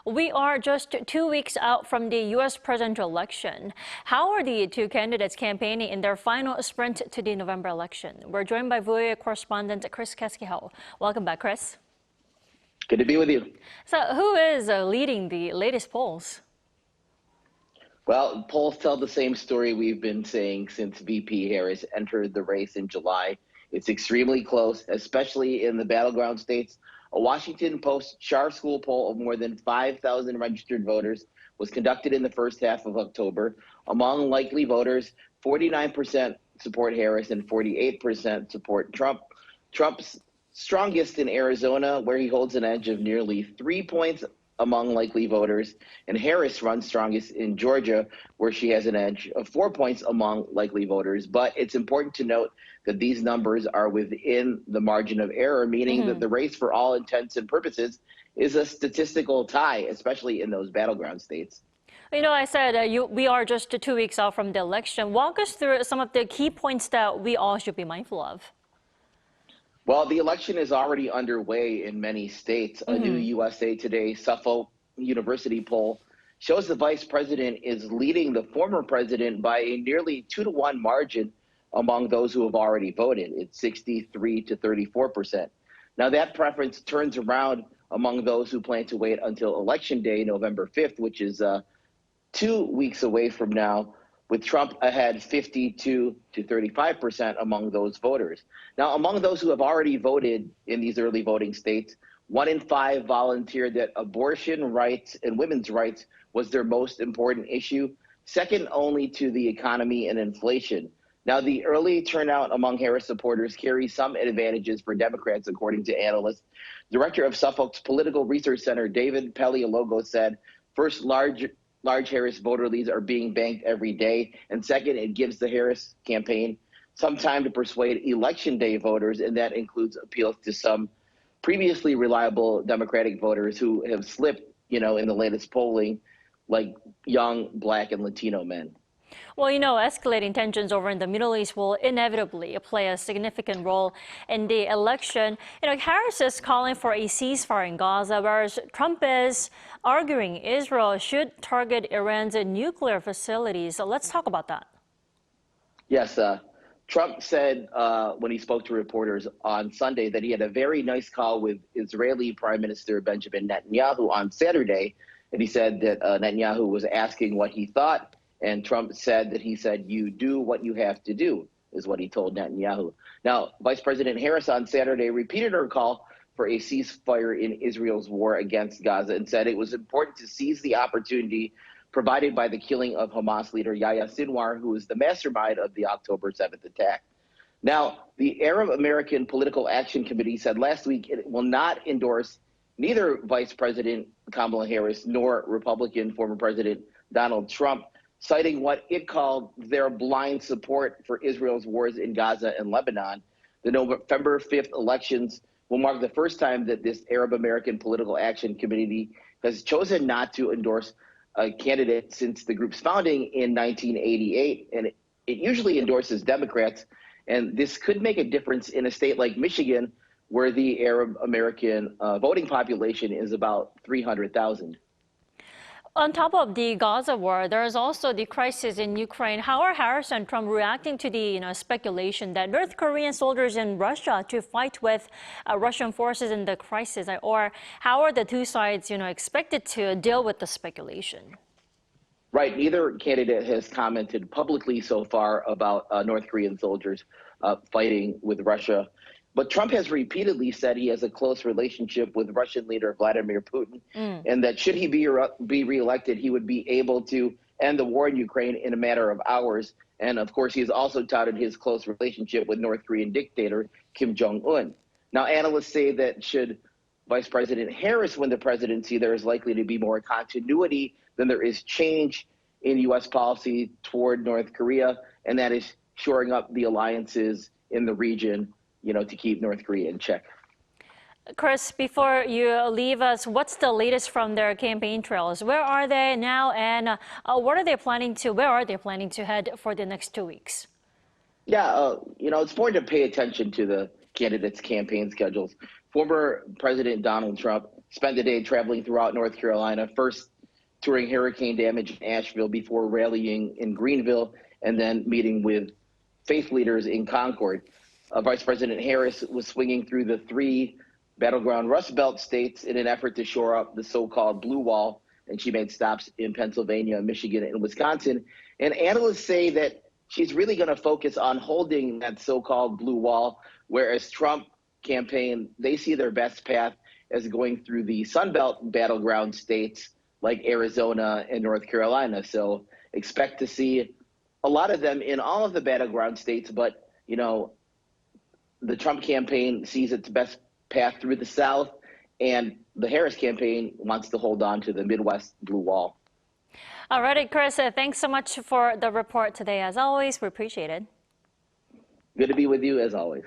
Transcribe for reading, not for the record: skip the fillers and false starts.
We are just 2 weeks out from the U.S. presidential election. How are the two candidates campaigning in their final sprint to the November election? We're joined by VOA correspondent Chris Casquejo. Welcome back, Chris. Good to be with you. So who is leading the latest polls? Well, polls tell the same story we've been saying since VP Harris entered the race in July. It's extremely close, especially in the battleground states. A Washington Post charter school poll of more than 5,000 registered voters was conducted in the first half of October. Among likely voters, 49% support Harris and 48% support Trump. Trump's strongest in Arizona, where he holds an edge of nearly 3 points among likely voters, and Harris runs strongest in Georgia, where she has an edge of 4 points among likely voters. But it's important to note that these numbers are within the margin of error, meaning that the race, for all intents and purposes, is a statistical tie, especially in those battleground states. You know, I said we are just 2 weeks out from the election. Walk us through some of the key points that we all should be mindful of. Well, the election is already underway in many states. A new USA Today Suffolk University poll shows the vice president is leading the former president by a nearly 2-to-1 margin among those who have already voted. It's 63 to 34%. Now, that preference turns around among those who plan to wait until Election Day, November 5th, which is 2 weeks away from now, with Trump ahead 52 to 35% among those voters. Now, among those who have already voted in these early voting states, 1 in 5 volunteered that abortion rights and women's rights was their most important issue, second only to the economy and inflation. Now, the early turnout among Harris supporters carries some advantages for Democrats, according to analysts. Director of Suffolk's Political Research Center, David Paleologo, said, first, large Harris voter leads are being banked every day. And second, it gives the Harris campaign some time to persuade election day voters, and that includes appeals to some previously reliable Democratic voters who have slipped, in the latest polling, like young Black and Latino men. Well, escalating tensions over in the Middle East will inevitably play a significant role in the election. Harris is calling for a ceasefire in Gaza, whereas Trump is arguing Israel should target Iran's nuclear facilities. So let's talk about that. Yes, Trump said when he spoke to reporters on Sunday that he had a very nice call with Israeli Prime Minister Benjamin Netanyahu on Saturday. And he said that Netanyahu was asking what he thought. And Trump said that you do what you have to do, is what he told Netanyahu. Now, Vice President Harris on Saturday repeated her call for a ceasefire in Israel's war against Gaza and said it was important to seize the opportunity provided by the killing of Hamas leader Yahya Sinwar, who is the mastermind of the October 7th attack. Now, the Arab American Political Action Committee said last week it will not endorse neither Vice President Kamala Harris nor Republican former President Donald Trump, citing what it called their blind support for Israel's wars in Gaza and Lebanon. The November 5th elections will mark the first time that this Arab American Political Action Committee has chosen not to endorse a candidate since the group's founding in 1988. And it usually endorses Democrats. And this could make a difference in a state like Michigan, where the Arab American voting population is about 300,000. On top of the Gaza war, there is also the crisis in Ukraine. How are Harris and Trump reacting to the speculation that North Korean soldiers in Russia to fight with Russian forces in the crisis? Or how are the two sides expected to deal with the speculation? Right. Neither candidate has commented publicly so far about North Korean soldiers fighting with Russia. But Trump has repeatedly said he has a close relationship with Russian leader Vladimir Putin, and that should he be reelected, he would be able to end the war in Ukraine in a matter of hours. And of course, he has also touted his close relationship with North Korean dictator Kim Jong-un. Now, analysts say that should Vice President Harris win the presidency, there is likely to be more continuity than there is change in U.S. policy toward North Korea, and that is shoring up the alliances in the region, to keep North Korea in check. Chris, before you leave us, what's the latest from their campaign trails? Where are they now, and where are they planning to head for the next 2 weeks? Yeah, it's important to pay attention to the candidates' campaign schedules. Former President Donald Trump spent the day traveling throughout North Carolina, first touring hurricane damage in Asheville before rallying in Greenville and then meeting with faith leaders in Concord. Vice President Harris was swinging through the 3 battleground Rust Belt states in an effort to shore up the so-called blue wall, and she made stops in Pennsylvania, Michigan, and Wisconsin. And analysts say that she's really going to focus on holding that so-called blue wall, whereas Trump campaign, they see their best path as going through the Sun Belt battleground states like Arizona and North Carolina. So expect to see a lot of them in all of the battleground states, but, you know, the Trump campaign sees its best path through the South, and the Harris campaign wants to hold on to the Midwest blue wall. All righty, Chris, thanks so much for the report today. As always, we appreciate it. Good to be with you as always.